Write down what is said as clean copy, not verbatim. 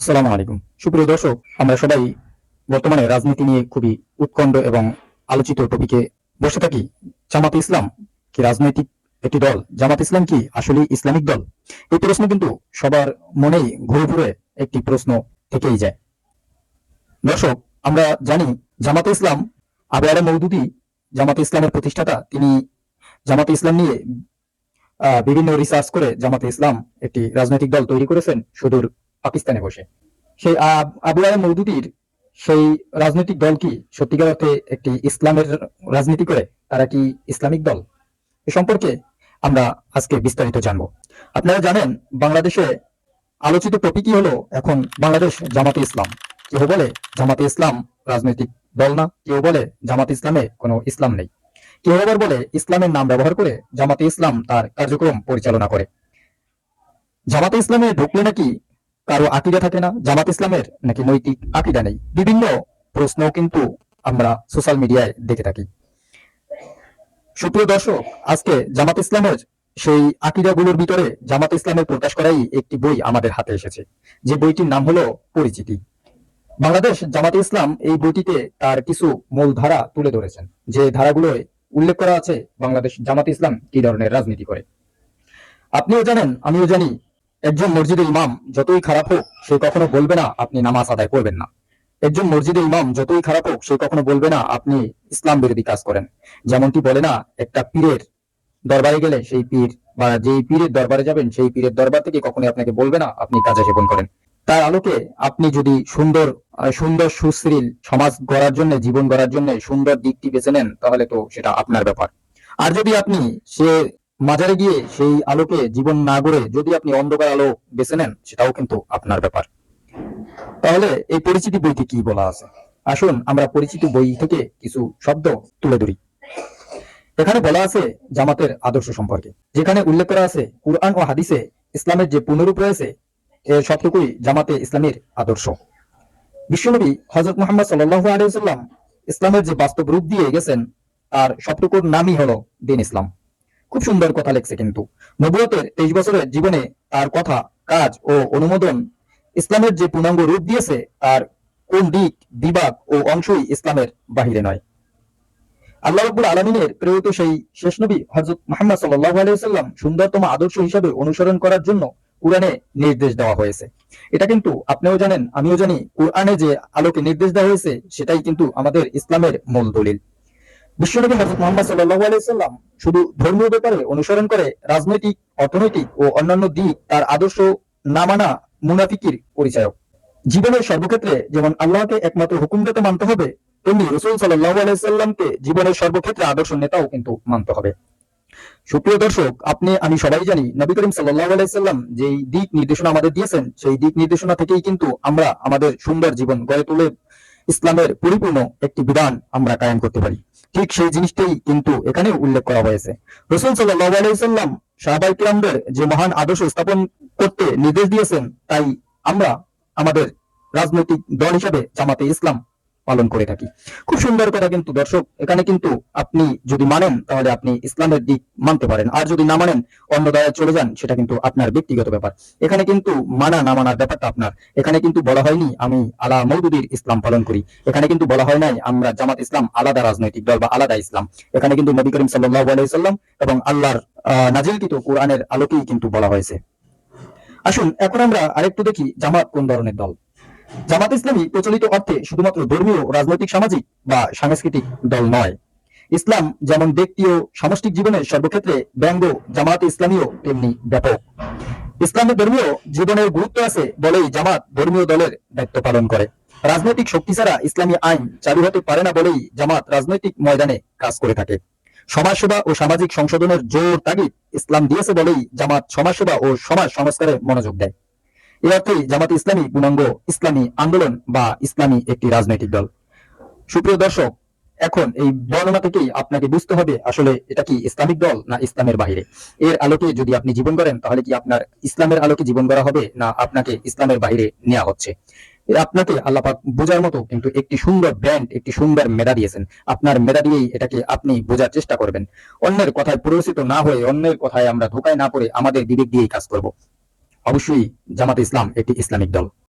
আসসালামু আলাইকুম। সুপ্রিয় দর্শক, আমরা সবাই বর্তমানে রাজনীতি নিয়ে খুবই উৎকণ্ঠ এবং আলোচিত টপিকে বসে থাকি। জামাতে ইসলাম কি রাজনৈতিক একটি দল? জামাত ইসলাম কি আসলে ইসলামিক দল? এই প্রশ্ন কিন্তু সবার মনেই ঘুরে ঘুরে একটি প্রশ্ন থেকেই যায়। দর্শক, আমরা জানি জামাতে ইসলাম, আবু আলা মওদুদী জামাতে ইসলামের প্রতিষ্ঠাতা। তিনি জামাতে ইসলাম নিয়ে বিভিন্ন রিসার্চ করে জামাতে ইসলাম একটি রাজনৈতিক দল তৈরি করেছেন সুদূর পাকিস্তানে বসে। সেই আবু আলা মওদুদীর সেই রাজনৈতিক দল কি সত্যিকার অর্থে একটি ইসলামের রাজনীতি করে? তারা কি ইসলামিক দল? এ সম্পর্কে আমরা আজকে বিস্তারিত জানবো। আপনারা জানেন, বাংলাদেশে আলোচিত টপিকই হলো এখন বাংলাদেশ জামাতে ইসলাম। কেউ বলে জামাতে ইসলাম রাজনৈতিক দল না, কেউ বলে জামাতে ইসলামে কোনো ইসলাম নেই, কেউ আবার বলে ইসলামের নাম ব্যবহার করে জামাতে ইসলাম তার কার্যক্রম পরিচালনা করে। জামাতে ইসলামে ঢুকলে নাকি কারো আকীদা থাকে না, জামাত ইসলামের নাকি নৈতিক আকীদা নেই, বিভিন্ন প্রশ্ন কিন্তু আমরা সোশ্যাল মিডিয়ায় দেখে থাকি। সুপ্রিয় দর্শক, আজকে জামাত ইসলামের সেই আকীদাগুলোর ভিতরে জামাত ইসলামের প্রকাশ করাই একটি বই আমাদের হাতে এসেছে, যে বইটির নাম হলো পরিচিতি। বাংলাদেশ জামাতে ইসলাম এই বইটিতে তার কিছু মূল ধারা তুলে ধরেছেন, যে ধারাগুলোয় উল্লেখ করা আছে বাংলাদেশ জামাতে ইসলাম কি ধরনের রাজনীতি করে। আপনিও জানেন, আমিও জানি, একজন মসজিদের ইমাম যতই খারাপ হোক সে কখনো বলবে না আপনি নামাজ আদায় করবেন না। একজন মসজিদের ইমাম যতই খারাপ হোক সে কখনো বলবে না আপনি ইসলাম বিরোধী কাজ করেন। যেমনটি বলে না, একটা পীরের দরবারে গেলে সেই পীর বা যেই পীরের দরবারে যাবেন সেই পীরের দরবার থেকে কখনোই আপনাকে বলবে না আপনি গাঁজা সেবন করেন। তার আলোকে আপনি যদি সুন্দর সুন্দর সুশীল সমাজ গড়ার জন্য, জীবন গড়ার জন্য সুন্দর দিকটি বেছে নেন, তাহলে তো সেটা আপনার ব্যাপার। আর যদি আপনি সে মাজারে গিয়ে সেই আলোকে জীবন না গড়ে যদি আপনি অন্ধকার আলো বেছে নেন, সেটাও কিন্তু আপনার ব্যাপার। তাহলে এই পরিচিতি বইতে কি বলা আছে? আসুন আমরা পরিচিতি বই থেকে কিছু শব্দ তুলে ধরি। এখানে বলা আছে জামাতের আদর্শ সম্পর্কে, যেখানে উল্লেখ করা আছে কুরআন ও হাদিসে ইসলামের যে পুনরূপ রয়েছে এর সবটুকুই জামাতে ইসলামের আদর্শ। বিশ্বনবী হযরত মুহাম্মদ সাল্লাল্লাহু আলাইহি ওয়াসাল্লাম ইসলামের যে বাস্তব রূপ দিয়ে গেছেন তার সবটুকুর নামই হলো দ্বীন ইসলাম। খুব সুন্দর কথা লেখছে কিন্তু। নবুয়তের 23 বছরের জীবনে তার কথা, কাজ ও অনুমোদন ইসলামের যে পূর্ণাঙ্গ রূপ দিয়েছে তার কোন দিক, বিভাগ ও অংশই ইসলামের বাহিরে নয়। আল্লাহ রাব্বুল আলামিনের প্রেরিত সেই শেষ নবী হযরত মুহাম্মদ সাল্লাল্লাহু আলাইহি ওয়াসাল্লাম সুন্দরতম আদর্শ হিসেবে অনুসরণ করার জন্য কুরআনে নির্দেশ দেওয়া হয়েছে। এটা কিন্তু আপনিও জানেন, আমিও জানি, কুরআনে যে আলোকে নির্দেশ দেওয়া হয়েছে সেটাই কিন্তু আমাদের ইসলামের মূল দলিল। বিশ্বনবী হযরত মুহাম্মদ সাল্লাল্লাহু আলাইহি ওয়াসাল্লাম শুধু ধর্মীয় ব্যাপারে অনুসরণ করে রাজনৈতিক, অর্থনৈতিক ও অন্যান্য দিক তার আদর্শ না মানা মুনাফিকির পরিচায়ক। জীবনের সর্বক্ষেত্রে যেমন আল্লাহকে একমাত্র হুকুমদাতা মানতে হবে, তেমনি রাসূল সাল্লাল্লাহু আলাইহি ওয়াসাল্লামকে জীবনের সর্বক্ষেত্রে আদর্শ নেতাও কিন্তু মানতে হবে। সুপ্রিয় দর্শক, আপনি আমি সবাই জানি নবী করিম সাল্লাল্লাহু আলাইহি ওয়াসাল্লাম যেই দিক নির্দেশনা আমাদের দিয়েছেন সেই দিক নির্দেশনা থেকেই কিন্তু আমরা আমাদের সুন্দর জীবন গড়ে তুলে ইসলামের পরিপূর্ণ একটি বিধান আমরা কায়েম করতে পারি। ঠিক সেই জিনিসটাই কিন্তু এখানে উল্লেখ করা হয়েছে। রাসূল সাল্লাল্লাহু আলাইহি ওয়াসাল্লাম সাহাবায়ে কিরামদের যে মহান আদর্শ স্থাপন করতে নির্দেশ দিয়েছেন, তাই আমরা আমাদের রাজনৈতিক দল হিসেবে জামাতে ইসলাম পালন করে থাকি। খুব সুন্দর কথা কিন্তু দর্শক, এখানে কিন্তু আপনি যদি মানেন তাহলে আপনি ইসলামের দিক মানতে পারেন, আর যদি না মানেন অন্য দলে চলে যান, সেটা কিন্তু আপনার ব্যক্তিগত ব্যাপার। এখানে কিন্তু মানা না মানার ব্যাপারটা আপনার। এখানে কিন্তু বলা হয়নি আমি আলা মওদুদীর ইসলাম পালন করি, এখানে কিন্তু বলা হয় নাই আমরা জামাত ইসলাম আলাদা রাজনৈতিক দল বা আলাদা ইসলাম। এখানে কিন্তু নবী করিম সাল্লাল্লাহু আলাইহি ওয়াসাল্লাম এবং আল্লাহর নাজিলকৃত কোরআনের আলোকেই কিন্তু বলা হয়েছে। আসুন এখন আমরা আরেকটু দেখি জামাত কোন ধরনের দল। জামাত ইসলামী প্রচলিত অর্থে শুধুমাত্র ধর্মীয়, রাজনৈতিক, সামাজিক বা সাংস্কৃতিক দল নয়। ইসলাম যেমন ব্যক্তি ও সামষ্টিক জীবনের সর্বক্ষেত্রে ব্যঙ্গ, জামাত ইসলামীও তেমনি ব্যাপক। ইসলামের ধর্মীয় জীবনের গুরুত্ব আছে বলেই জামাত ধর্মীয় দলের দায়িত্ব পালন করে। রাজনৈতিক শক্তি ছাড়া ইসলামী আইন চালু হতে পারে না বলেই জামাত রাজনৈতিক ময়দানে কাজ করে থাকে। সমাজসেবা ও সামাজিক সংশোধনের জোর তাগিদ ইসলাম দিয়েছে বলেই জামাত সমাজসেবা ও সমাজ সংস্কারে মনোযোগ দেয়। এই অর্থেই জামাত ইসলামী পূর্ণাঙ্গ ইসলামী আন্দোলন বা ইসলামী একটি রাজনৈতিক দল। সুপ্রিয় দর্শক, এখন এই বর্ণনা থেকেই আপনাকে বুঝতে হবে আসলে এটা কি ইসলামিক দল না ইসলামের বাইরে। এর আলোকে যদি আপনি জীবন করেন তাহলে কি আপনার ইসলামের আলোকে জীবন করা হবে না আপনাকে ইসলামের বাইরে নেওয়া হচ্ছে। আপনাকে আল্লাহ পাক বোঝার মতো কিন্তু একটি সুন্দর ব্র্যান্ড, একটি সুন্দর মেধা দিয়েছেন। আপনার মেধা দিয়েই এটাকে আপনি বোঝার চেষ্টা করবেন। অন্যের কথায় প্ররোচিত না হয়ে, অন্যের কথায় আমরা ধোকায় না পড়ে আমাদের বিবেক দিয়েই কাজ করব। অবশ্যই জামাত ইসলাম একটি ইসলামিক দল।